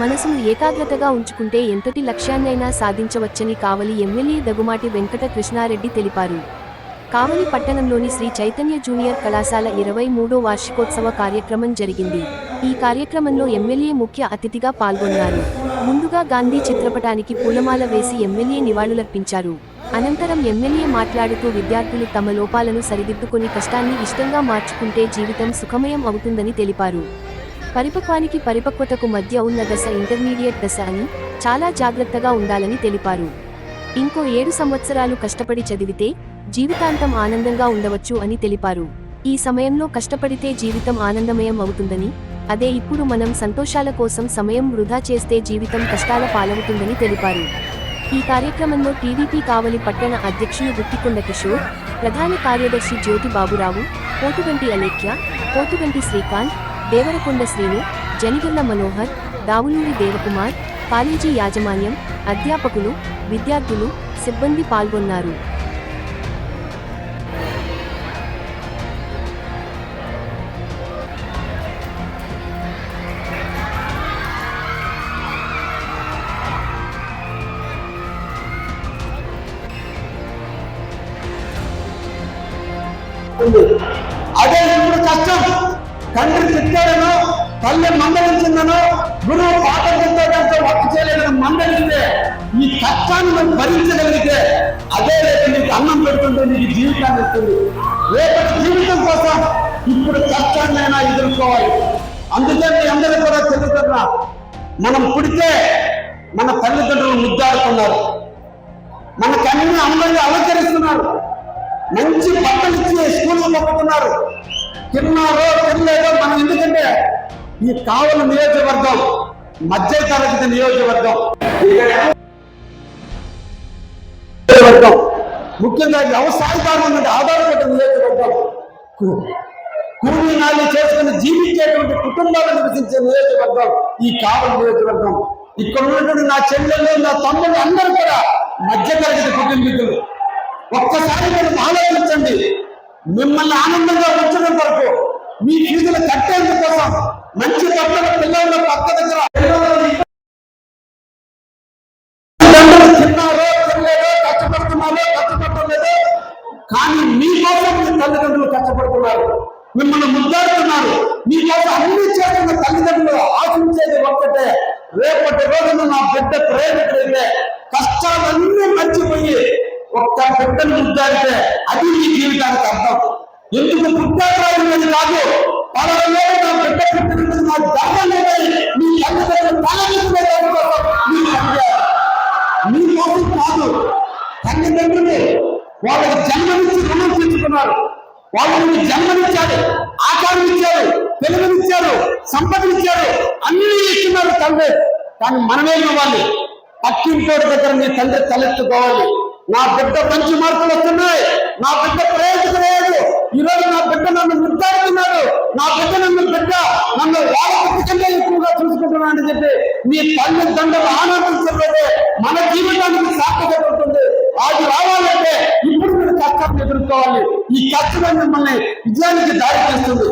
మనసును ఏకాగ్రతగా ఉంచుకుంటే ఎంతటి లక్ష్యాన్నైనా సాధించవచ్చని కావలి ఎమ్మెల్యే దగుమాటి వెంకట కృష్ణారెడ్డి తెలిపారు. కావలి పట్టణంలోని శ్రీ చైతన్య జూనియర్ కళాశాల 23వ వార్షికోత్సవ కార్యక్రమం జరిగింది. ఈ కార్యక్రమంలో ఎమ్మెల్యే ముఖ్య అతిథిగా పాల్గొన్నారు. ముందుగా గాంధీ చిత్రపటానికి పూలమాల వేసి ఎమ్మెల్యే నివాళులర్పించారు. అనంతరం ఎమ్మెల్యే మాట్లాడుతూ విద్యార్థులు తమ లోపాలను సరిదిద్దుకొని కష్టాన్ని ఇష్టంగా మార్చుకుంటే జీవితం సుఖమయం అవుతుందని తెలిపారు. పరిపక్వానికి పరిపక్వతకు మధ్య ఉన్న దశ ఇంటర్మీడియట్ దశ అని, చాలా జాగ్రత్తగా ఉండాలని తెలిపారు. ఇంకో 7 సంవత్సరాలు కష్టపడి చదివితే జీవితాంతం ఆనందంగా ఉండవచ్చు అని తెలిపారు. ఈ సమయంలో కష్టపడితే జీవితం ఆనందమయం అవుతుందని, అదే ఇప్పుడు మనం సంతోషాల కోసం సమయం వృధా చేస్తే జీవితం కష్టాల పాలవుతుందని తెలిపారు. ఈ కార్యక్రమంలో టీడీపీ కావలి పట్టణ అధ్యక్షులు గుత్తికొండ కిషోర్, ప్రధాన కార్యదర్శి జ్యోతి బాబురావు, పోతుగంటి అలేఖ్య, పోతుగంటి శ్రీకాంత్, దేవరకొండ శ్రీను, జనిగర్ల మనోహర్, దావులూరి దేవకుమార్, కాలేజీ యాజమాన్యం, అధ్యాపకులు, విద్యార్థులు, సిబ్బంది పాల్గొన్నారు. అదే ఇప్పుడు కష్టం. తండ్రి తిట్టాడనో, తల్లి మందలించిందనో, గురువు పాఠం చెప్తాడంతో వర్క్ చేయలేదని మందలిస్తే ఈ కష్టాన్ని మనం భరించగలిగితే అదే రేపు నీకు అన్నం పెడుతుంటే నీకు జీవితాన్ని ఇస్తుంది. రేపటి జీవితం కోసం ఇప్పుడు కష్టాన్నైనా ఎదుర్కోవాలి. అందుకే మీ అందరూ కూడా తెలుగుతున్నా, మనం పుడితే మన తల్లిదండ్రులు ముద్దాడుతున్నారు, మనకన్నీ అందంగా అలంకరిస్తున్నారు, మంచి బట్టలు ఇచ్చి స్కూల్లో పంపుతున్నారు. తిన్నారో తినలేదో మనం, ఎందుకంటే ఈ కావలి నియోజకవర్గం మధ్య తరగతి నియోజకవర్గం, ముఖ్యంగా వ్యవసాయదారుల నుండి ఆధారపడ్డ నియోజకవర్గం, కూలీ నాలి చేసుకుని జీవించేటువంటి కుటుంబాలు నివసించే నియోజకవర్గం ఈ కావలి నియోజకవర్గం. ఇక్కడ ఉన్నటువంటి నా చెల్లెళ్ళు, నా తమ్ముళ్ళు అందరూ కూడా మధ్య తరగతి కుటుంబీకులు. ఒక్కసారి మీరు ఆలోచించండి, మిమ్మల్ని ఆనందంగా ఉంచడం వరకు మీ ఫీజులు కట్టేందుకు కోసం మంచి బట్టల పిల్లల పక్క దగ్గర తిన్నారో తినలేదో, కష్టపడుతున్నారో కష్టపడలేదో, కానీ మీకోసం మీ తల్లిదండ్రులు కష్టపడుతున్నారు, మిమ్మల్ని ముద్దాడుతున్నారు. మీకోసం అన్ని చేస్తున్న తల్లిదండ్రులు ఆశించేది ఒక్కటే, రేపటి రోజున నా బిడ్డ ప్రయోజకుడైతే కష్టాలన్నీ మర్చిపోయి ఒక్క బిడ్డను ముద్దాడితే అది మీ జీవితానికి అర్థం. ఎందుకు పుట్టాలి కాదు, పలానా నా బిడ్డ పుట్టినందుకు నాకు గర్వం లేదని మీ తల్లిదండ్రులు మీకోసం కాదు. తల్లిదండ్రులు వాళ్ళకి జన్మనిచ్చి రుణం తీసుకున్నారు, వాళ్ళని జన్మనిచ్చారు, ఆకారం ఇచ్చారు, తెలుగునిచ్చారు, సంపదనిచ్చారు, అన్ని ఇస్తున్నారు తండ్రి. కానీ మనమేం ఇవ్వాలి? పక్కింటోడి దగ్గర మీ తండ్రి తలెత్తుకోవాలి. నా బిడ్డ మంచి మార్కులు వస్తున్నాయి, నా బిడ్డ ప్రయోజకలేదు, ఈరోజు నా బిడ్డ నన్ను ముద్దాడుతున్నాడు, నా బిడ్డ నన్ను వాళ్ళ పుస్తకంగా ఎక్కువగా చూసుకుంటున్నాడని చెప్పి మీ తల్లిదండ్రులు ఆనందించలేదే మన జీవితానికి సార్థకత ఉంటుంది. అది రావాలంటే ఇప్పుడు మీరు కష్టాన్ని ఎదుర్కోవాలి. ఈ కష్టం మిమ్మల్ని విజయానికి దారి చేస్తుంది.